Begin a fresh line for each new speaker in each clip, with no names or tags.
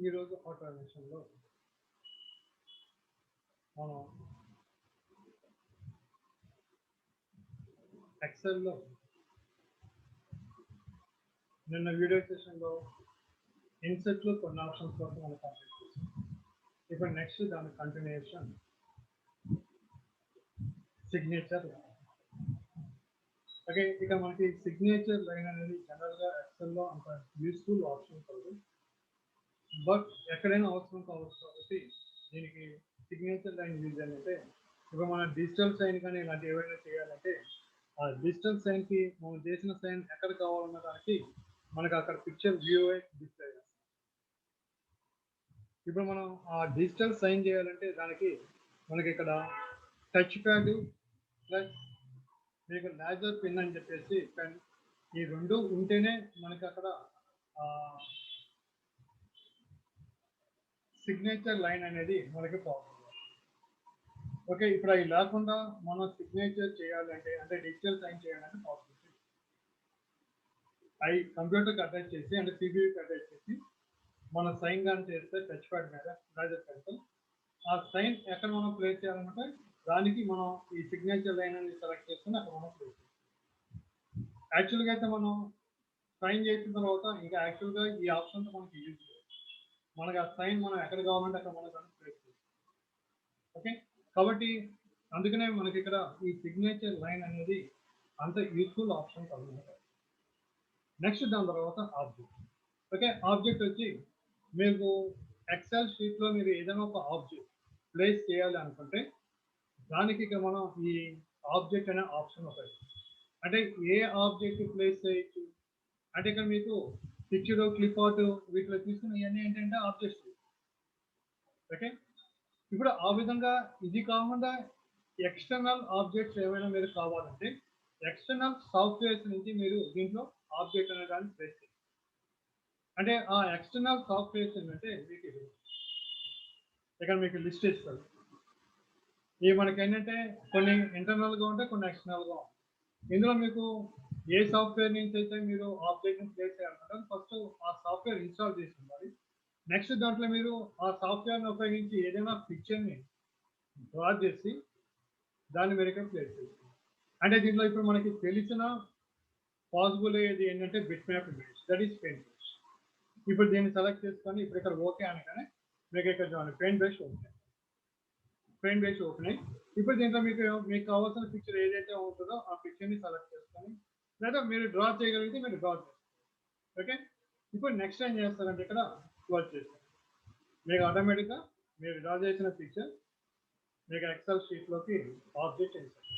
ఈరోజు ఆటోమేషన్లో మనం ఎక్సెల్లో నిన్న వీడియో సెషన్లో ఇన్సెట్లో కొన్ని ఆప్షన్స్ కోసం మనం కంప్లీట్ చేసాం. ఇప్పుడు నెక్స్ట్ దాని కంటిన్యూషన్ సిగ్నేచర్ లైన్. ఓకే, ఇక మనకి సిగ్నేచర్ లైన్ అనేది జనరల్గా ఎక్సెల్లో అంత యూస్ఫుల్ ఆప్షన్ కాదు, బట్ ఎక్కడైనా అవసరం కావచ్చు. కాబట్టి దీనికి సిగ్నేచర్ లైన్ యూజ్ అంటే ఇప్పుడు మన డిజిటల్ సైన్ కానీ ఇలాంటి ఏవైనా చేయాలంటే ఆ డిజిటల్ సైన్కి మనం చేసిన సైన్ ఎక్కడ కావాలన్న దానికి మనకు అక్కడ పిక్చర్ వ్యూ డిస్ప్లే చేస్తాం. ఇప్పుడు మనం ఆ డిజిటల్ సైన్ చేయాలంటే దానికి మనకి ఇక్కడ టచ్ ప్యాడ్ ప్లస్ మీకు లేజర్ పిన్ అని చెప్పేసి పెన్, ఈ రెండు ఉంటేనే మనకి అక్కడ సిగ్నేచర్ లైన్ అనేది మనకి పాసిబుల్. ఓకే, ఇప్పుడు అవి లేకుండా మనం సిగ్నేచర్ చేయాలంటే అంటే డిజిటల్ సైన్ చేయాలంటే పాసిబుల్. అవి కంప్యూటర్కి అటాచ్ చేసి అంటే సిబియూకి అటాచ్ చేసి మన సైన్ కానీ చేస్తే టచ్ ప్యాడ్ మీద లేజర్ పెన్తో ఆ సైన్ ఎక్కడ మనం ప్లేస్ చేయాలంటే దానికి మనం ఈ సిగ్నేచర్ లైన్ అనేది సెలెక్ట్ చేసుకుని అక్కడ మనం ప్లేస్ చేయాలి. యాక్చువల్గా అయితే మనం సైన్ చేసిన తర్వాత ఇంకా యాక్చువల్గా ఈ ఆప్షన్తో మనకి యూజ్ చేయాలి. మనకి ఆ సైన్ మనం ఎక్కడ కావాలంటే అక్కడ మనం ప్లేస్ చేయాలి. ఓకే, కాబట్టి అందుకనే మనకి ఇక్కడ ఈ సిగ్నేచర్ లైన్ అనేది అంత యూస్ఫుల్ ఆప్షన్ కాదు. నెక్స్ట్ దాని తర్వాత ఆబ్జెక్ట్. ఓకే, ఆబ్జెక్ట్ వచ్చి మీకు ఎక్సెల్ షీట్లో మీరు ఏదైనా ఒక ఆబ్జెక్ట్ ప్లేస్ చేయాలి అనుకుంటే దానికి ఇక మనం ఈ ఆబ్జెక్ట్ అనే ఆప్షన్ ఉంటుంది. అంటే ఏ ఆబ్జెక్ట్ ప్లేస్ చేయొచ్చు అంటే ఇక్కడ మీకు పిక్చర్ క్లిప్ అవుట్ వీటిలో తీసుకుని ఇవన్నీ ఏంటంటే ఆబ్జెక్ట్స్. ఓకే, ఇప్పుడు ఆ విధంగా ఇది కాకుండా ఎక్స్టర్నల్ ఆబ్జెక్ట్స్ ఏమైనా మీరు కావాలంటే ఎక్స్టర్నల్ సాఫ్ట్వేర్స్ నుంచి మీరు దీంట్లో ఆబ్జెక్ట్ అనే దాన్ని ప్లేస్ చేయాలి. అంటే ఆ ఎక్స్టర్నల్ సాఫ్ట్వేర్స్ ఏంటంటే మీకు ఇక్కడ మీకు లిస్ట్ ఇస్తారు. ఇవి మనకి ఏంటంటే కొన్ని ఇంటర్నల్గా ఉంటాయి, కొన్ని ఎక్స్టర్నల్గా ఉంటాయి. ఇందులో మీకు ఏ సాఫ్ట్వేర్ నుంచి అయితే మీరు ఆబ్జెక్ట్ని ప్లేస్ చేయాలనుకుంటారు ఫస్ట్ ఆ సాఫ్ట్వేర్ ఇన్స్టాల్ చేసి ఉండాలి. నెక్స్ట్ దాంట్లో మీరు ఆ సాఫ్ట్వేర్ని ఉపయోగించి ఏదైనా పిక్చర్ని డ్రా చేసి దాన్ని మీరు ఇక్కడ ప్లేస్ చేస్తారు. అంటే దీంట్లో ఇప్పుడు మనకి తెలిసిన పాసిబుల్ అయ్యేది ఏంటంటే bit map image, that is paint brush. ఇప్పుడు దీన్ని సెలెక్ట్ చేసుకొని ఇప్పుడు ఇక్కడ ఓకే అనగానే మీకు ఇక్కడ చూడండి పెయింట్ బ్రష్ ఓపెన్ అయ్యి పెయింట్ బ్రష్ ఓపెన్ అయ్యి ఇప్పుడు దీంట్లో మీకు కావాల్సిన పిక్చర్ ఏదైతే ఉంటుందో ఆ పిక్చర్ని సెలెక్ట్ చేసుకొని లేదా మీరు డ్రా చేయగలిగితే మీరు డ్రా చేస్తారు. ఓకే, ఇప్పుడు నెక్స్ట్ ఏం చేస్తారంటే ఇక్కడ క్లోజ్ చేస్తారు. మీకు ఆటోమేటిక్గా మీరు డ్రా చేసిన పిక్చర్ మీకు ఎక్సెల్ షీట్లోకి ఆబ్జెక్ట్ ఇన్సర్ట్.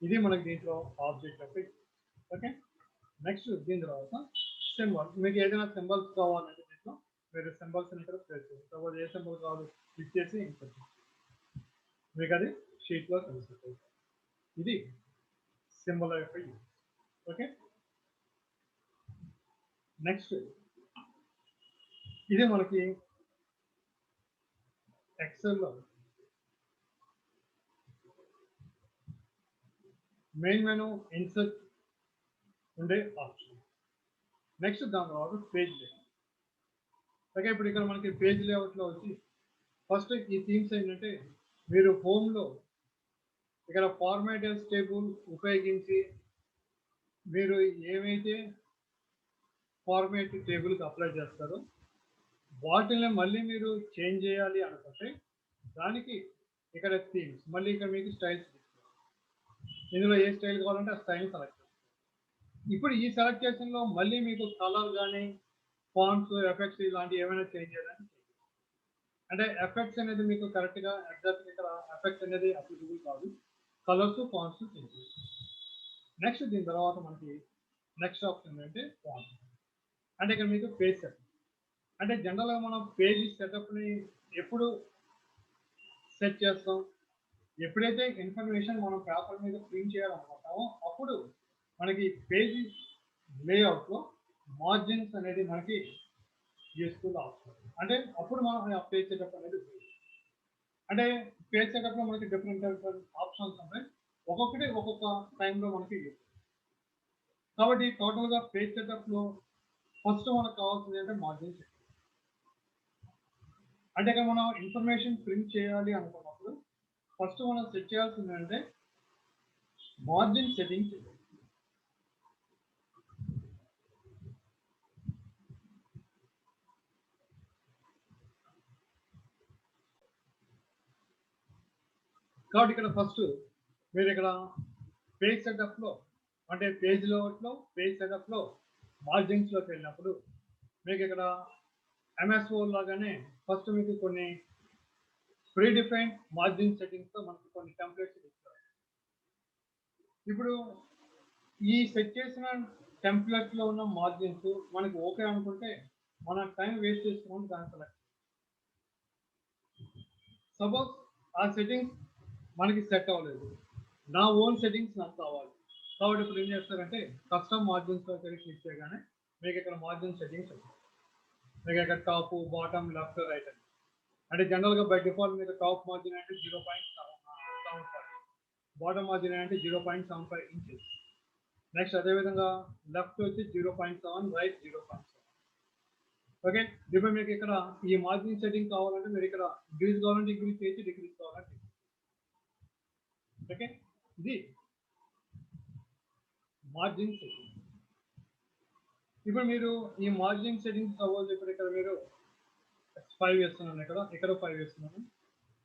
ఇది మనకి దీంట్లో ఆబ్జెక్ట్ అంటే. ఓకే, నెక్స్ట్ దీని తర్వాత సింబల్. మీకు ఏదైనా సింబల్స్ కావాలంటే దీంట్లో మీరు సింబల్స్ ఇక్కడ ప్లేస్ చేస్తారు. సపోజ్ ఏ సింబల్ కావాలి క్లిక్ చేసి ఇన్సర్ట్ మీకు అది షీట్లో కనిపిస్తుంది. ఇది సింబల్ యొక్క యూజ్. ఓకే, నెక్స్ట్ ఇది మనకి ఎక్సెల్లో మెయిన్ మెనూ ఇన్సర్ట్ ఉండే ఆప్షన్. నెక్స్ట్ దాని తర్వాత పేజ్ లేఅవుట్. ఓకే, ఇప్పుడు ఇక్కడ మనకి పేజ్ లేఅవుట్లో వచ్చి ఫస్ట్ ఈ థీమ్స్ ఏంటంటే మీరు హోమ్లో ఇక్కడ ఫార్మాటెడ్ టేబుల్ ఉపయోగించి మీరు ఏమైతే ఫార్మాట్ టేబుల్కి అప్లై చేస్తారో వాటిని మళ్ళీ మీరు చేంజ్ చేయాలి అనుకుంటే దానికి ఇక్కడ థీమ్స్ మళ్ళీ ఇక్కడ మీకు స్టైల్స్ ఇందులో ఏ స్టైల్ కావాలంటే ఆ స్టైల్ సెలెక్ట్ చేస్తారు. ఇప్పుడు ఈ సెలెక్టేషన్లో మళ్ళీ మీకు కలర్ కానీ ఫాంట్స్ ఎఫెక్ట్స్ ఇలాంటివి ఏమైనా చేంజ్ చేయాలని అంటే ఎఫెక్ట్స్ అనేది మీకు కరెక్ట్గా ఎగ్జాక్ట్ ఇక్కడ ఎఫెక్ట్స్ అనేది అప్లికబుల్ కాదు, కలర్స్ ఫాంట్స్ చేంజ్ చేస్తారు. నెక్స్ట్ దీని తర్వాత మనకి నెక్స్ట్ ఆప్షన్ ఏంటంటే ఫాంట్. అంటే ఇక్కడ మీకు పేజ్ సెట్. అంటే జనరల్గా మనం పేజ్ సెటప్ని ఎప్పుడు సెట్ చేస్తాం, ఎప్పుడైతే ఇన్ఫర్మేషన్ మనం పేపర్ మీద ప్రింట్ చేయాలనుకుంటామో అప్పుడు మనకి పేజ్ లేఅవుట్లో మార్జిన్స్ అనేది మనకి యూస్ఫుల్ ఆప్షన్. అంటే అప్పుడు మనం ఆ పేజ్ సెటప్ అనేది అంటే పేజ్ సెటప్లో మనకి డిఫరెంట్ ఆప్షన్స్ ఉంటాయి, ఒక్కొక్కటి ఒక్కొక్క టైంలో మనకి యూజ్. కాబట్టి టోటల్గా పేజ్ సెటప్లో ఫస్ట్ మనకు కావాల్సింది అంటే మార్జిన్స్. అంటే ఇక్కడ మనం ఇన్ఫర్మేషన్ ప్రింట్ చేయాలి అనుకున్నప్పుడు ఫస్ట్ మనం సెట్ చేయాల్సింది అంటే మార్జిన్ సెట్టింగ్స్. కాబట్టి ఇక్కడ ఫస్ట్ మీరు ఇక్కడ పేజ్ సెటప్లో అంటే పేజ్ లోట్లో పేజ్ సెటప్లో మార్జిన్స్లోకి వెళ్ళినప్పుడు మీకు ఇక్కడ ఎంఎస్ఓ లాగానే ఫస్ట్ మీకు కొన్ని ప్రీ డిఫైన్డ్ మార్జిన్ సెట్టింగ్స్తో మనకు కొన్ని టెంప్లెట్స్ ఇస్తారు. ఇప్పుడు ఈ సెట్ చేసిన టెంప్లెట్లో ఉన్న మార్జిన్స్ మనకి ఓకే అనుకుంటే మన టైం వేస్ట్ చేసుకుని దాన్ని సెలెక్ట్. సపోజ్ ఆ సెట్టింగ్స్ మనకి సెట్ అవ్వలేదు, నా ఓన్ సెట్టింగ్స్ నాకు కావాలి. కాబట్టి ఇప్పుడు ఏం చేస్తారంటే కస్టమ్ మార్జిన్స్లో క్లిక్ చేయగానే మీకు ఇక్కడ మార్జిన్ సెట్టింగ్స్ వస్తాయి. మీకు ఇక్కడ టాప్, బాటమ్, లెఫ్ట్, రైట్ అని. అంటే జనరల్గా బై డిఫాల్ట్ మీకు టాప్ మార్జిన్ అంటే 0.75, బాటమ్ మార్జిన్ అంటే 0.75 ఇంచెస్. నెక్స్ట్ అదేవిధంగా లెఫ్ట్ వచ్చి 0.7, రైట్ 0.7. ఓకే, ఇప్పుడు మీకు ఇక్కడ ఈ మార్జిన్ సెట్టింగ్ కావాలంటే మీరు ఇక్కడ ఇంక్రీజ్ కావాలంటే ఇంక్రీజ్ చేయొచ్చు, డిక్రీజ్ కావాలంటే. ఓకే, ఇది మార్జిన్ సెట్టింగ్. ఇప్పుడు మీరు ఈ మార్జిన్ సెట్టింగ్స్ సపోజ్ ఇప్పుడు ఇక్కడ మీరు 5 వేస్తున్నాను, ఇక్కడ 5 వేస్తున్నాను,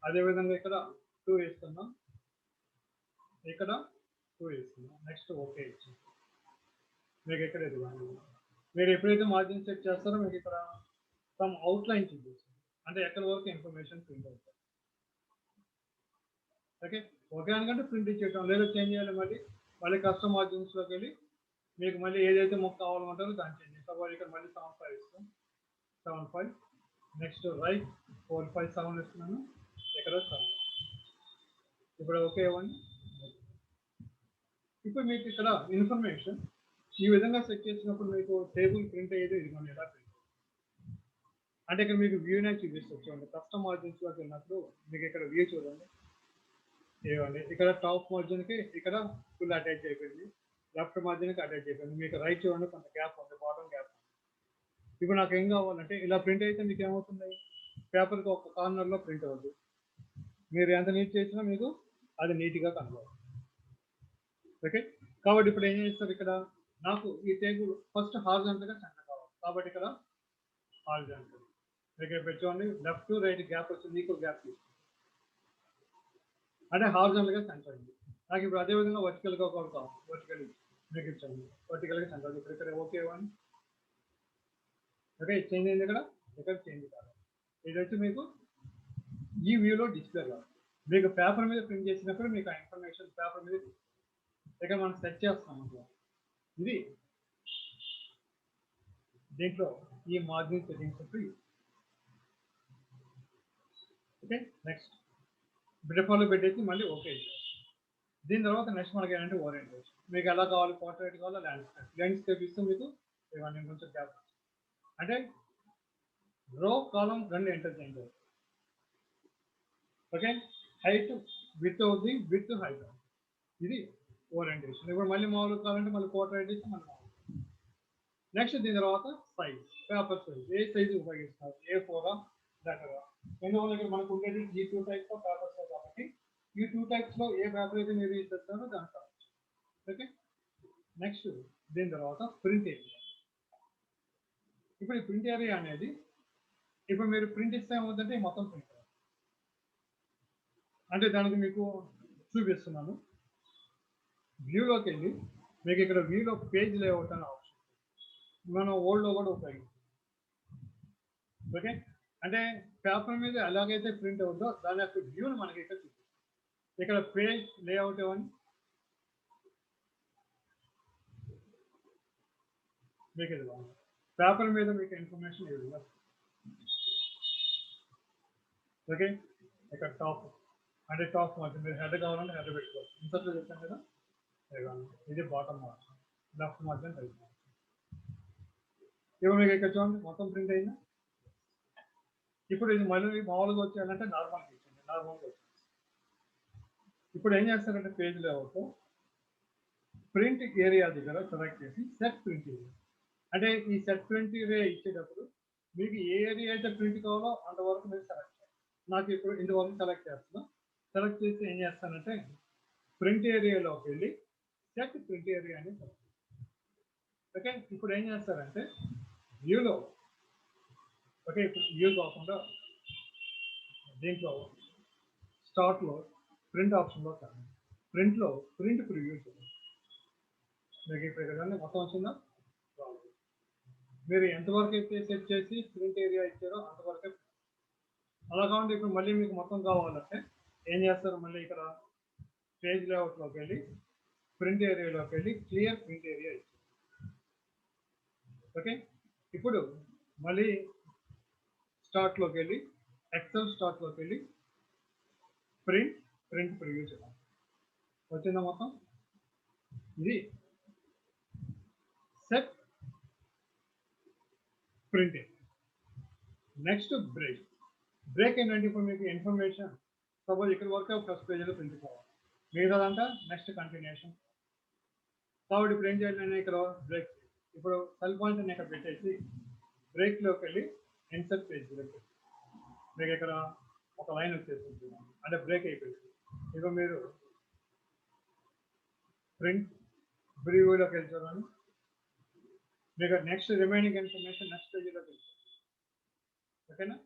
అదేవిధంగా ఇక్కడ 2 వేస్తున్నాం, ఇక్కడ 2 వేస్తున్నాం. నెక్స్ట్ ఓకే ఇచ్చి మీకు ఇక్కడ ఎదుగుతాను. మీరు ఎప్పుడైతే మార్జిన్ సెట్ చేస్తారో మీకు ఇక్కడ సమ్ అవుట్లైన్ చూపిస్తుంది, అంటే ఎక్కడ వరకు ఇన్ఫర్మేషన్ ప్రింట్ అవుతుంది. ఓకే, ఓకే అనుకంటే ప్రింట్ ఇచ్చేయటం, లేదా చేంజ్ చేయాలి మళ్ళీ కస్టమ్ మార్జిన్స్లోకి వెళ్ళి మీకు మళ్ళీ ఏదైతే మొక్క కావాలంటారో దాన్ని చేంజ్ చేస్తాం. సపోజ్ ఇక్కడ మళ్ళీ 7.5 ఇస్తాం, 7.5. నెక్స్ట్ రైట్ 4.57 ఇస్తున్నాను, ఇక్కడ 7. ఇప్పుడు ఓకే ఇవ్వండి. ఇప్పుడు మీకు ఇక్కడ ఇన్ఫర్మేషన్ ఈ విధంగా సెట్ చేసినప్పుడు మీకు టేబుల్ ప్రింట్ అయ్యేది ఇదిగోండి ఎలా ప్రింట్. అంటే ఇక్కడ మీకు వ్యూనే చూపిస్తుంది. చూడండి, కస్టమ్ మార్జిన్స్లోకి వెళ్ళినప్పుడు మీకు ఇక్కడ వ్యూ చూడండి ఇవ్వండి. ఇక్కడ టాప్ మార్జిన్కి ఇక్కడ ఫుల్ అటాచ్ అయిపోయింది, లెఫ్ట్ మార్జిన్కి అటాచ్ అయిపోయింది. మీకు రైట్ చూడండి కొంత గ్యాప్ ఉంది, బాటమ్ గ్యాప్. ఇప్పుడు నాకు ఏం కావాలంటే ఇలా ప్రింట్ అయితే మీకు ఏమవుతుంది, పేపర్కి ఒక కార్నర్లో ప్రింట్ అవుతుంది. మీరు ఎంత నీట్ చేసినా మీకు అది నీట్గా కనబడుతుంది. ఓకే, కాబట్టి ఇప్పుడు ఏం చేస్తారు, ఇక్కడ నాకు ఈ టేబుల్ ఫస్ట్ హారిజాంటల్గా సెంటర్ కావాలి. కాబట్టి ఇక్కడ హారిజాంటల్ ఇక్కడ పెట్టుకోండి, లెఫ్ట్ రైట్ గ్యాప్ వచ్చింది, ఈక్వల్ గ్యాప్ తీసుకుంది, అంటే హారిజాంటల్గా సెంటర్ అయింది. నాకు ఇప్పుడు అదేవిధంగా వర్టికల్గా ఒక కావాలి, వర్టికల్ మీకు ఇచ్చాను, వర్టికల్గా సెంటర్. ఇప్పుడు ఇక్కడ ఓకే ఇవ్వండి. ఓకే, చేంజ్ అయింది, ఇక్కడ చేంజ్ కాదు. ఇది వచ్చి మీకు ఈ వ్యూలో డిస్ప్లే కాదు. మీకు పేపర్ మీద ప్రింట్ చేసినప్పుడు మీకు ఆ ఇన్ఫర్మేషన్ పేపర్ మీద ఇక్కడ మనం సెట్ చేస్తాం. ఇది దీంట్లో ఈ మార్జిన్ సెట్టింగ్స్. ఓకే, నెక్స్ట్ బ్రిఫాలో పెట్టేసి మళ్ళీ ఓకే. దీని తర్వాత నెక్స్ట్ మనకి ఏంటంటే ఓరియంటేషన్. మీకు ఎలా కావాలి, పోర్ట్రేట్ కావాలా, ల్యాండ్స్కేప్ ఇస్తే మీకు ఇవన్నీ కొంచెం గ్యాప్. అంటే రో కాలం రెండు ఎంటర్ చేయండి. ఓకే, హైట్ విత్ అవుతుంది, విత్ హైట్. ఇది ఓరియంటేషన్. ఇప్పుడు మళ్ళీ మామూలు కావాలంటే మళ్ళీ పోర్ట్రేట్ ఇస్తే మళ్ళీ మామూలు. నెక్స్ట్ దీని తర్వాత సైజ్, పేపర్ సైజ్ ఏ సైజు ఉపయోగిస్తున్నారు, A4 దగ్గర. ఎందువల్ల ఇక్కడ మనకు ఉండేది ఈ 2 టైప్స్ ఆఫ్ పేపర్స్ కాబట్టి ఈ 2 టైప్స్లో ఏ పేపర్ అయితే మీరు ఇస్తారో దాని కావచ్చు. ఓకే, నెక్స్ట్ దీని తర్వాత ప్రింట్ ఏరియా. ఇప్పుడు ఈ ప్రింట్ ఏరియా అనేది ఇప్పుడు మీరు ప్రింట్ ఇస్తే ఏమవుతుందంటే మొత్తం ప్రింట్. అంటే దానికి మీకు చూపిస్తున్నాను. వ్యూలోకి వెళ్ళి మీకు ఇక్కడ వ్యూలో పేజ్ లేఅవుట్ అనే ఆప్షన్ మనం ఓల్డ్లో కూడా ఉపయోగిస్తాం. ఓకే, అంటే పేపర్ మీద ఎలాగైతే ప్రింట్ అవుతుందో దాని యొక్క వ్యూని మనకి ఇక్కడ చూపిస్తాం. ఇక్కడ పేజ్ లేఅవుట్ ఇవ్వండి, మీకు ఇది బాగుంది. పేపర్ మీద మీకు ఇన్ఫర్మేషన్ ఈ విధంగా. ఓకే, ఇక్కడ టాప్ అంటే టాప్ మార్జిన్, మీరు హెడ్ కావాలంటే హెడ్ పెట్టుకోవచ్చు. ఇంతలో చెప్పాను కదా, ఇది bottom margin, left margin, right margin. ఇప్పుడు మీకు ఇక్కడ చూడండి మొత్తం ప్రింట్ అయిందా. ఇప్పుడు ఇది మళ్ళీ మామూలుగా వచ్చేయాలంటే నార్మల్గా ఇచ్చింది, నార్మల్గా వచ్చింది. ఇప్పుడు ఏం చేస్తారంటే పేజ్ లేఅవుట్ ప్రింట్ ఏరియా దగ్గర సెలెక్ట్ చేసి సెట్ ప్రింట్ ఏరియా. అంటే ఈ సెట్ ప్రింట్ ఏరియా ఇచ్చేటప్పుడు మీకు ఏ ఏరియా అయితే ప్రింట్ కావాలో అంతవరకు మీరు సెలెక్ట్ చేయాలి. నాకు ఇప్పుడు ఇంతవరకు సెలెక్ట్ చేస్తున్నా. సెలెక్ట్ చేసి ఏం చేస్తానంటే ప్రింట్ ఏరియాలోకి వెళ్ళి సెట్ ప్రింట్ ఏరియా అని ఓకే. ఇప్పుడు ఏం చేస్తారంటే వ్యూలో ఓకే, ఇప్పుడు వ్యూ కాకుండా దీంట్లో స్టార్ట్లో ప్రింట్ ఆప్షన్లో కానీ ప్రింట్లో ప్రింట్ ప్రివ్యూ చేయండి. మీకు ఇప్పుడు ఇక్కడ మొత్తం వచ్చిందా? మీరు ఎంతవరకు అయితే సెట్ చేసి ప్రింట్ ఏరియా ఇచ్చారో అంతవరకే. అలా కాకుండా ఇప్పుడు మళ్ళీ మీకు మొత్తం కావాలంటే ఏం చేస్తారు, మళ్ళీ ఇక్కడ పేజ్ లేఅవుట్లోకి వెళ్ళి ప్రింట్ ఏరియాలోకి వెళ్ళి క్లియర్ ప్రింట్ ఏరియా ఇచ్చారు. ఓకే, ఇప్పుడు మళ్ళీ స్టార్ట్లోకి వెళ్ళి ఎక్సెల్ స్టార్ట్లోకి వెళ్ళి ప్రింట్ ప్రివ్యూ చేయాలి. వచ్చిందా మొత్తం? ఇది సెట్ ప్రింట్. నెక్స్ట్ బ్రేక్ ఏంటంటే ఇప్పుడు మీకు ఇన్ఫర్మేషన్ సపోజ్ ఇక్కడ వరకు ఫస్ట్ పేజీలో ప్రింట్ కావాలి, మిగతాదంతా నెక్స్ట్ కంటిన్యూషన్. కాబట్టి ఇప్పుడు ఏం చేయాలి, నేను ఇక్కడ బ్రేక్ ఇప్పుడు సెల్ పాయింట్ నేను ఇక్కడ పెట్టేసి బ్రేక్లోకి వెళ్ళి ఇన్సర్ట్ పేజ్ మీకు ఇక్కడ ఒక లైన్ వచ్చేసి అంటే బ్రేక్ అయిపోయింది. ఇప్పుడు మీరు ప్రింట్ ప్రివ్యూలోకి వెళ్ళి చూడండి, మీకు నెక్స్ట్ రిమైనింగ్ ఇన్ఫర్మేషన్ నెక్స్ట్ పేజీలోకి వెళ్తారు. ఓకేనా?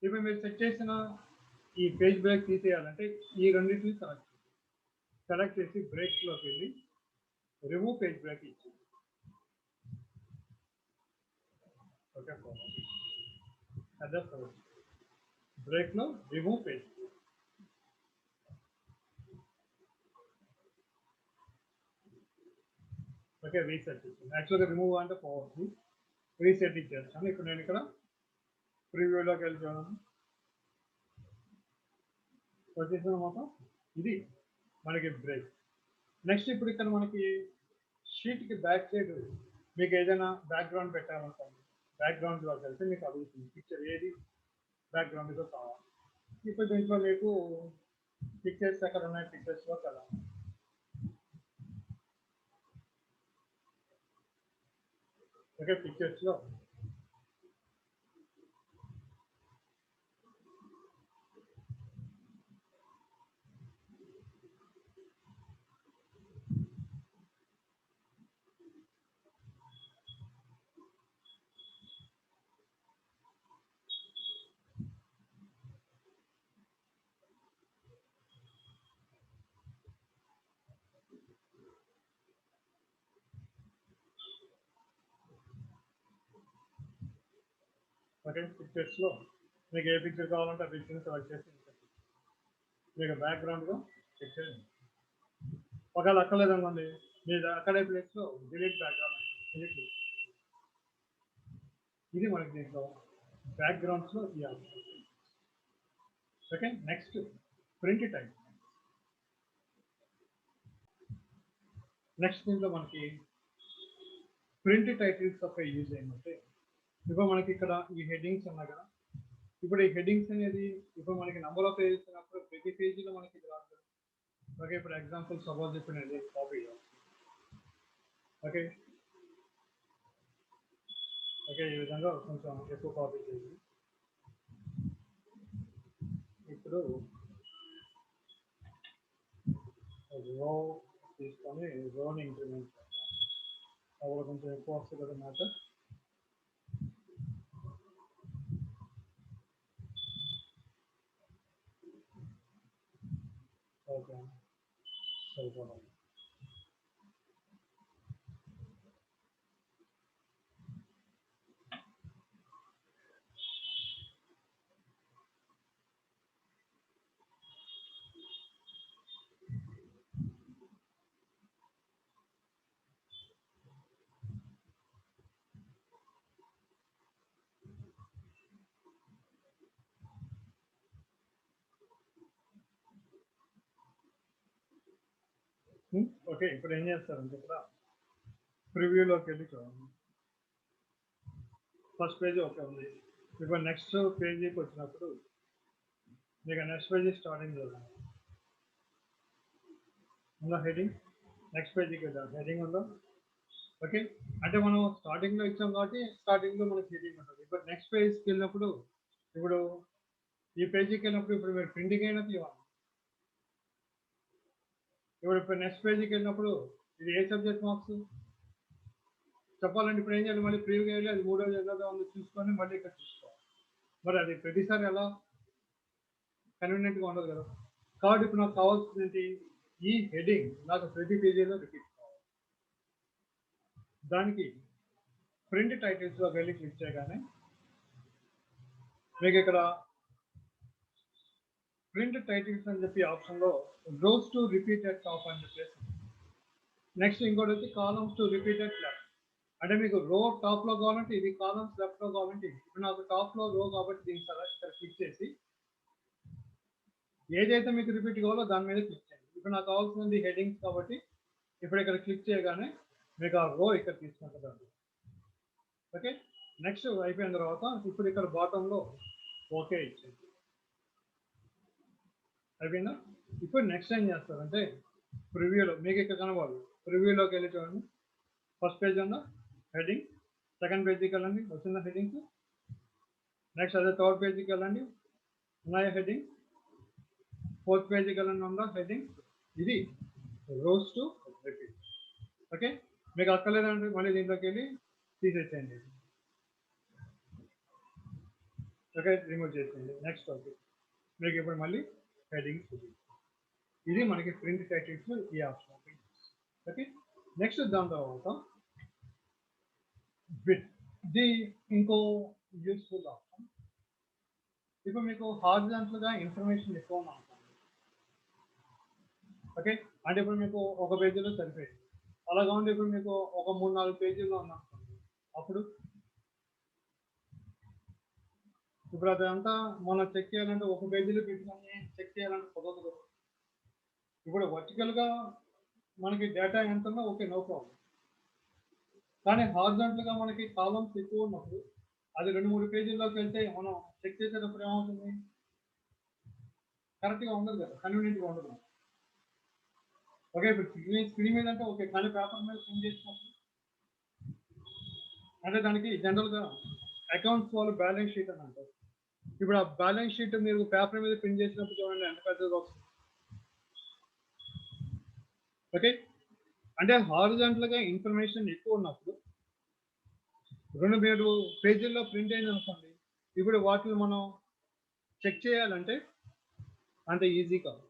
ఇప్పుడు మీరు సెట్ చేసిన ఈ పేజ్ బ్రేక్ తీసేయాలంటే ఈ రెండింటిని సెలెక్ట్ చేసి బ్రేక్లోకి వెళ్ళి రిమూవ్ పేజ్ బ్రేక్ ఇచ్చి ఓకే అడ్రస్ బ్రేక్లో రిమూవ్ పేజ్ ఓకే రీసెట్ ఇచ్చింది. యాక్చువల్గా రిమూవ్ అంటే పోవచ్చు, రీసెట్ ఇచ్చేస్తాను. ఇప్పుడు నేను ఇక్కడ ప్రివ్యూలోకి వెళ్ళి చూడండి, వచ్చేసిన మొత్తం ఇది మనకి బ్రేక్. నెక్స్ట్ ఇప్పుడు ఇక్కడ మనకి షీట్కి బ్యాక్ సైడ్ మీకు ఏదైనా బ్యాక్గ్రౌండ్ పెట్టాలనుకోండి, బ్యాక్గ్రౌండ్లోకి వెళ్తే మీకు అడుగుతుంది పిక్చర్ ఏది బ్యాక్గ్రౌండ్లో కావాలి. ఇప్పుడు దీంట్లో మీకు పిక్చర్స్ ఎక్కడ ఉన్నాయి, పిక్చర్స్లో కదా ఓకే. పిక్చర్స్లో ఓకే, పిక్చర్స్లో మీకు ఏ పిక్చర్ కావాలంటే ఆ పిక్చర్ని సెలెక్ట్ చేసి మీకు బ్యాక్గ్రౌండ్గా పిక్చర్. ఒకవేళ అక్కర్లేదనుకోండి మీరు అక్కడే ప్లేస్లో డిలీట్ బ్యాక్గ్రౌండ్ డిలీట్. ఇది మనకి దీంట్లో బ్యాక్గ్రౌండ్స్లో ఈ option. Okay, next print type. Next దీంట్లో మనకి ప్రింట్ టైటిల్స్ ఒక యూజ్ ఏమంటే ఇప్పుడు మనకి ఇక్కడ ఈ హెడ్డింగ్స్ ఉన్నాయి కదా, ఇప్పుడు ఈ హెడ్డింగ్స్ అనేది ఇప్పుడు మనకి నెంబర్ ఆఫ్ పేజెస్ ఉన్నప్పుడు ప్రతి పేజీలో మనకి ఇది రాదు. ఓకే, ఇప్పుడు ఎగ్జాంపుల్ సపోజ్ ఇప్పుడు నేను కాపీ ఓకే ఓకే ఈ విధంగా కొంచెం ఎక్కువ కాపీ చేసి ఇప్పుడు రో తీసుకొని రోని ఇంక్రిమెంట్ చేస్తాం. అప్పుడు కొంచెం ఎక్కువ వస్తుంది కదా మ్యాటర్. ఓకే సరిపోవాలి. ఓకే, ఇప్పుడు ఏం చేస్తారంటే ఇక్కడ ప్రివ్యూలోకి వెళ్ళి చూడండి, ఫస్ట్ పేజీ ఓకే ఉంది. ఇప్పుడు నెక్స్ట్ పేజీకి వచ్చినప్పుడు మీకు నెక్స్ట్ పేజీ స్టార్టింగ్ చూడండి ఉందా హెడింగ్. నెక్స్ట్ పేజీకి హెడింగ్ ఉందా, ఓకే, అంటే మనం స్టార్టింగ్లో ఇచ్చాం కాబట్టి స్టార్టింగ్లో మనకి హెడింగ్ ఉంటుంది. ఇప్పుడు నెక్స్ట్ పేజ్కి వెళ్ళినప్పుడు ఇప్పుడు ఈ పేజీకి వెళ్ళినప్పుడు ఇప్పుడు మీరు ప్రింటింగ్ అయినా తీయాలి. ఇప్పుడు నెక్స్ట్ పేజీకి వెళ్ళినప్పుడు ఇది ఏ సబ్జెక్ట్ మార్క్స్ చెప్పాలంటే ఇప్పుడు ఏం చేయాలి, మళ్ళీ ప్రీవ్యూగా వెళ్ళి అది 3వ ఎన్నోదో ఉందో చూసుకొని మళ్ళీ ఇక్కడ చూసుకోవాలి. మరి అది ప్రతిసారి ఎలా కన్వీనియంట్గా ఉండదు కదా. కాబట్టి ఇప్పుడు నాకు కావాల్సింది ఈ హెడింగ్ నాకు ప్రతి పేజీలో రిపీట్ కావాలి. దానికి ప్రింట్ టైటిల్స్లో వెళ్ళి క్లిక్ చేయగానే మీకు ఇక్కడ ప్రింట్ టైటిల్స్ అని చెప్పి ఆప్షన్లో rows to repeat at top అని చెప్పేసి, నెక్స్ట్ ఇంకోటి వచ్చి columns to repeat at left. అంటే మీకు రో టాప్లో కావాలంటే ఇది, కాలమ్స్ లెఫ్ట్లో కావాలంటే ఇది. ఇప్పుడు నాకు టాప్లో రో కాబట్టి దీని ఇక్కడ క్లిక్ చేసి ఏదైతే మీకు రిపీట్ కావాలో దాని మీద క్లిక్ చేయండి. ఇప్పుడు నాకు కావాల్సింది హెడింగ్స్ కాబట్టి ఇప్పుడు ఇక్కడ క్లిక్ చేయగానే మీకు ఆ రో ఇక్కడ తీసుకుంటుంది. ఓకే, నెక్స్ట్ అయిపోయిన తర్వాత ఇప్పుడు ఇక్కడ బాటంలో ఓకే ఇచ్చేది అయిపోయిందా. ఇప్పుడు నెక్స్ట్ ఏం చేస్తారంటే ప్రివ్యూలో మీకు ఇక్కడ కనబడదు, ప్రివ్యూలోకి వెళ్ళి చూడండి. ఫస్ట్ పేజ్ ఉందా హెడింగ్, సెకండ్ పేజీకి వెళ్ళండి వచ్చిందా హెడింగ్స్, నెక్స్ట్ అదే థర్డ్ పేజీకి వెళ్ళండి ఉన్నాయా హెడింగ్, ఫోర్త్ పేజీకి వెళ్ళండి ఉందా హెడింగ్. ఇది రోస్ టు రిపీట్. ఓకే, మీకు అక్కర్లేదంటే మళ్ళీ దీంట్లోకి వెళ్ళి తీసేసేయండి. ఓకే, రిమూవ్ చేసేయండి. నెక్స్ట్ ఓకే, మీకు ఇప్పుడు మళ్ళీ హెడింగ్స్ ఇది మనకి ప్రింట్ టైటిల్స్ ఈ ఆప్షన్. ఓకే, నెక్స్ట్ దాని తర్వాత బిట్, ఇది ఇంకో యూస్ఫుల్ ఆప్షన్. ఇప్పుడు మీకు హారిజాంటల్గా ఇన్ఫర్మేషన్ ఎక్కువ ఉంది అనుకోండి. ఓకే, అంటే ఇప్పుడు మీకు ఒక పేజీలో సరిపోయింది, అలా కాకుండా ఇప్పుడు మీకు ఒక 3-4 పేజీల్లో ఉందనుకోండి. అప్పుడు ఇప్పుడు అదంతా మనం చెక్ చేయాలంటే ఒక పేజీలో పెట్టుకొని చెక్ చేయాలంటే కుదరదు. ఇప్పుడు వర్టికల్గా మనకి డేటా ఎంత ఉన్నా ఓకే, నో ప్రాబ్లం. కానీ హారిజాంటల్గా మనకి కాలమ్స్ ఎక్కువ ఉన్నప్పుడు అది 2-3 పేజీల్లోకి వెళ్తే మనం చెక్ చేసేటప్పుడు ఏమవుతుంది, కరెక్ట్గా ఉండదు కదా, కన్వీనియంట్గా ఉండదు. ఓకే, ఇప్పుడు స్క్రీన్ మీద అంటే ఓకే, కానీ పేపర్ మీద ప్రింట్ చేసినప్పుడు అంటే దానికి జనరల్గా అకౌంట్స్ వాళ్ళు బ్యాలెన్స్ షీట్ అని అంటారు. ఇప్పుడు ఆ బ్యాలెన్స్ షీట్ మీరు పేపర్ మీద ప్రింట్ చేసినప్పుడు చూడండి ఎంత పెద్దగా వస్తుంది. ఓకే, అంటే హారిజాంటల్గా ఇన్ఫర్మేషన్ ఎక్కువ ఉన్నప్పుడు 2-3 పేజీల్లో ప్రింట్ అయింది అనుకోండి, ఇప్పుడు వాటిని మనం చెక్ చేయాలంటే అంత ఈజీ కాదు.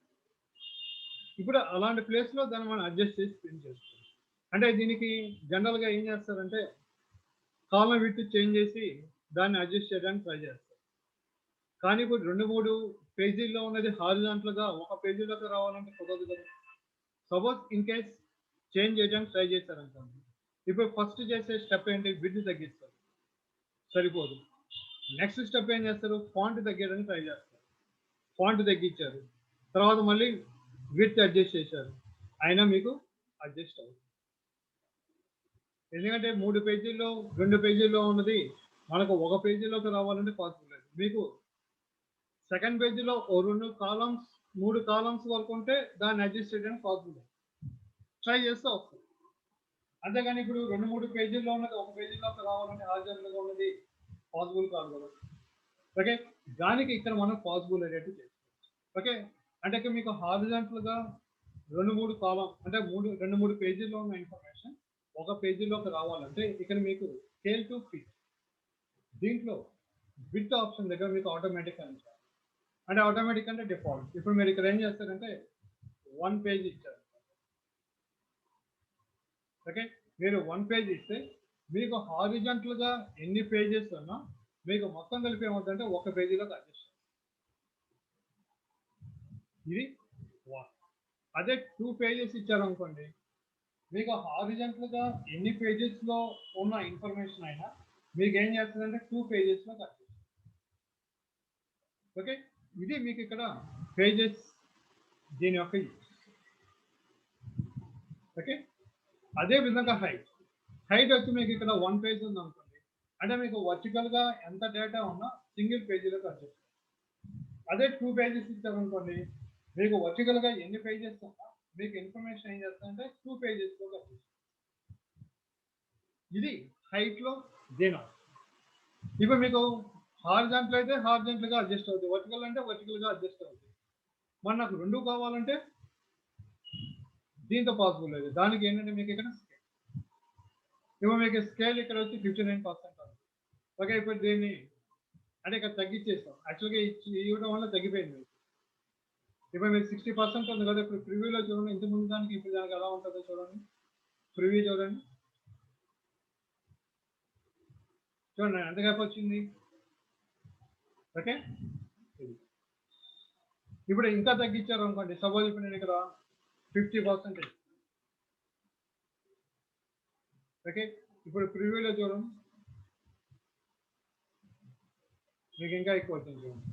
ఇప్పుడు అలాంటి ప్లేస్లో దాన్ని మనం అడ్జస్ట్ చేసి ప్రింట్ చేస్తాం. అంటే దీనికి జనరల్గా ఏం చేస్తారంటే కాలం విడ్త్ చేంజ్ చేసి దాన్ని అడ్జస్ట్ చేయడానికి ట్రై చేస్తారు. కానీ ఇప్పుడు 2-3 పేజీల్లో ఉన్నది హారిజాంటల్గా ఒక పేజీలోకి రావాలంటే కుదరదు కదా. సపోజ్ ఇన్ కేస్ చేంజ్ చేయడానికి ట్రై చేశారనుకోండి, ఇప్పుడు ఫస్ట్ చేసే స్టెప్ ఏంటి, విడ్త్ తగ్గిస్తారు, సరిపోదు. నెక్స్ట్ స్టెప్ ఏం చేస్తారు, ఫాంట్ తగ్గడానికి ట్రై చేస్తారు, ఫాంట్ తగ్గించారు, తర్వాత మళ్ళీ విడ్త్ అడ్జస్ట్ చేశారు, అయినా మీకు అడ్జస్ట్ అవుతుంది. ఎందుకంటే 3 పేజీల్లో 2 పేజీల్లో ఉన్నది మనకు ఒక పేజీలోకి రావాలంటే పాసిబుల్ లేదు. మీకు సెకండ్ పేజీలో 2 కాలమ్స్ 3 కాలమ్స్ వరకు ఉంటే దాన్ని అడ్జస్ట్ చేయడానికి పాసిబుల్ లేదు, ట్రై చేస్తే వస్తుంది. అంతేగాని ఇప్పుడు 2-3 పేజీల్లో ఉన్నది ఒక పేజీలోకి రావాలంటే హారిజాంటల్గా ఉన్నది పాసిబుల్ కాదు కదా. ఓకే, దానికి ఇక్కడ మనం పాసిబుల్ అయ్యేట్టు చేసుకోవచ్చు. ఓకే, అంటే మీకు హారిజాంటల్గా 2-3 కాలం అంటే 2-3 పేజీల్లో ఉన్న ఇన్ఫర్మేషన్ ఒక పేజీలోకి రావాలంటే ఇక్కడ మీకు స్కేల్ టు ఫిట్, దీంట్లో విడ్త్ ఆప్షన్ దగ్గర మీకు ఆటోమేటిక్ అని ఇచ్చారు. అంటే ఆటోమేటిక్ అంటే డిఫాల్ట్. ఇప్పుడు మీరు ఇక్కడ ఏం చేస్తారంటే 1 పేజ్ ఇచ్చారు. ఓకే, మీరు 1 పేజ్ ఇస్తే మీకు హారిజాంటల్గా ఎన్ని పేజెస్ ఉన్నా మీకు మొత్తం కలిపి ఏమవుతుందంటే ఒక పేజీలోకి అడ్జస్ట్. ఇది 1. అదే 2 పేజెస్ ఇచ్చారనుకోండి, మీకు హారిజాంటల్గా ఎన్ని పేజెస్లో ఉన్న ఇన్ఫర్మేషన్ అయినా మీకు ఏం చేస్తుందంటే 2 పేజెస్లో అడ్జస్ట్. ఓకే, ఇది మీకు ఇక్కడ పేజెస్ దీని యొక్క యూస్. ఓకే, అదే విధంగా హైట్ వచ్చి మీకు ఇక్కడ 1 పేజ్ ఉంది అనుకోండి, అంటే మీకు వర్టికల్గా ఎంత డేటా ఉన్నా సింగిల్ పేజీలోకి అడ్జస్ట్. అదే 2 పేజెస్ ఇచ్చారనుకోండి, మీకు వర్టికల్గా ఎన్ని పేజెస్ ఉన్నా మీకు ఇన్ఫర్మేషన్ ఏం చేస్తుందంటే 2 పేజెస్లోకి అడ్జస్ట్. ఇది హైట్లో దేనా. ఇప్పుడు మీకు హారిజాంటల్ అయితే హారిజాంటల్గా అడ్జస్ట్ అవుతుంది, వర్టికల్ అంటే వర్టికల్గా అడ్జస్ట్ అవుతుంది. మరి నాకు రెండు కావాలంటే దీంతో పాసిబుల్ లేదు. దానికి ఏంటంటే మీకు ఇక్కడ స్కేల్, ఇప్పుడు మీకు స్కేల్ ఇక్కడ వచ్చి 59%. ఓకే, ఇప్పుడు దీన్ని అంటే ఇక్కడ తగ్గించేస్తాం. యాక్చువల్గా ఇవ్వడం వల్ల తగ్గిపోయింది. ఇప్పుడు మీకు 60% ఉంది కదా. ఇప్పుడు ప్రివ్యూలో చూడండి, ఇంతకుముందు దానికి ఇప్పుడు దానికి ఎలా ఉంటుందో చూడండి. ప్రివ్యూ చూడండి, చూడండి ఎంత గ్యాప్ వచ్చింది. ఓకే, ఇప్పుడు ఇంకా తగ్గించారు అనుకోండి. సపోజ్ ఇప్పుడు నేను ఇక్కడ 50%. ఓకే, ఇప్పుడు ప్రివ్యూలో చూడండి, మీకు ఇంకా ఎక్కువ వచ్చింది. చూడండి,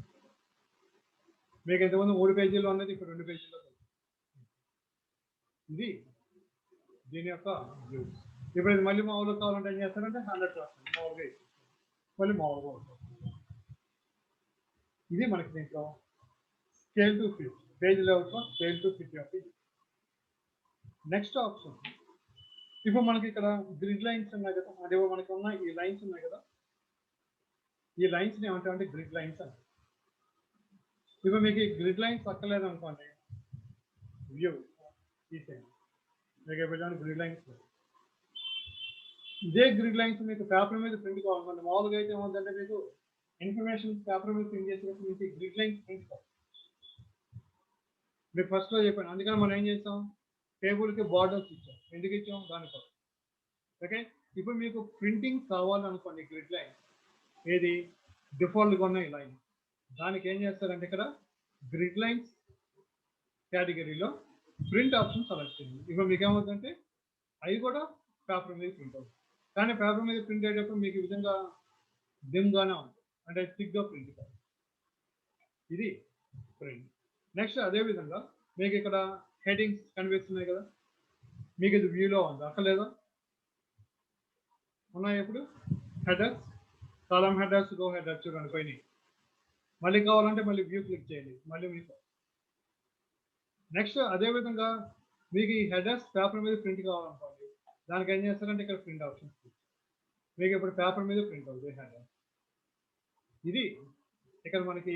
మీకు ఇంతకుముందు 3 పేజీలు ఉన్నది ఇప్పుడు 2 పేజీల్లో. ఇది దీని యొక్క వ్యూ. ఇప్పుడు ఇది మళ్ళీ మామూలుగా కావాలంటే ఏం చేస్తారంటే 100% మామూలుగా మళ్ళీ మామూలుగా ఉంటుంది. ఇది మనకి దీంట్లో స్కేల్ టు ఫిట్, పేజ్ లెవెల్తో స్కేల్ టు ఫిట్ యొక్క. నెక్స్ట్ ఆప్షన్, ఇప్పుడు మనకి ఇక్కడ గ్రిడ్ లైన్స్ ఉన్నాయి కదా. అంటే మనకి ఉన్న ఈ లైన్స్ ఉన్నాయి కదా, ఈ లైన్స్ ఏమంటారంటే గ్రిడ్ లైన్స్ అని. ఇప్పుడు మీకు ఈ గ్రిడ్ లైన్స్ అక్కర్లేదు అనుకోండి, వ్యూ తీసేయండి. మీకు ఎప్పుడు గ్రిడ్ లైన్స్, ఇదే గ్రిడ్ లైన్స్ మీకు పేపర్ మీద ప్రింట్ కావాలనుకోండి. మామూలుగా అయితే ఏమవుతుందంటే మీకు ఇన్ఫర్మేషన్ పేపర్ మీద ప్రింట్ చేసినప్పుడు మీకు గ్రిడ్ లైన్స్ ప్రింట్ కావాలి. మీకు ఫస్ట్లో చెప్పాను, అందుకని మనం ఏం చేస్తాం, టేబుల్కి బార్డర్స్ ఇచ్చాం. ఎందుకు ఇచ్చాం, దానికోసం. ఓకే, ఇప్పుడు మీకు ప్రింటింగ్ కావాలనుకోండి, గ్రిడ్ లైన్ ఏది డిఫాల్ట్గా ఉన్న ఈ లైన్, దానికి ఏం చేస్తారంటే ఇక్కడ గ్రిడ్ లైన్స్ కేటగిరీలో ప్రింట్ ఆప్షన్ సెలెక్ట్ చేయండి. ఇప్పుడు మీకు ఏమవుతుందంటే అవి కూడా పేపర్ మీద ప్రింట్ అవుతుంది. కానీ పేపర్ మీద ప్రింట్ అయ్యేటప్పుడు మీకు ఈ విధంగా డిమ్గానే ఉంది, అంటే థిక్గా ప్రింట్ కాదు. ఇది ప్రింట్. నెక్స్ట్ అదేవిధంగా మీకు ఇక్కడ హెడింగ్స్ కనిపిస్తున్నాయి కదా, మీకు ఇది వ్యూలో ఉంది అక్కర్లేదా, ఉన్నాయి. ఇప్పుడు హెడర్స్, కాలమ్ హెడర్స్, రో హెడర్స్ చూడండి పోయినాయి. మళ్ళీ కావాలంటే మళ్ళీ వ్యూ క్లిక్ చేయండి, మళ్ళీ మీకు. నెక్స్ట్ అదేవిధంగా మీకు ఈ హెడర్స్ పేపర్ మీద ప్రింట్ కావాలనుకోండి, దానికి ఏం చేస్తారంటే ఇక్కడ ప్రింట్ ఆప్షన్, మీకు ఇప్పుడు పేపర్ మీద ప్రింట్ అవుతుంది హెడర్. ఇది ఇక్కడ మనకి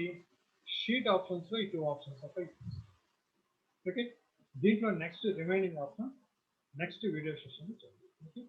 షీట్ ఆప్షన్స్లో ఈ 2 ఆప్షన్స్ వస్తాయి. ఓకే, దీంట్లో next remaining option next video session చూడండి. ఓకే.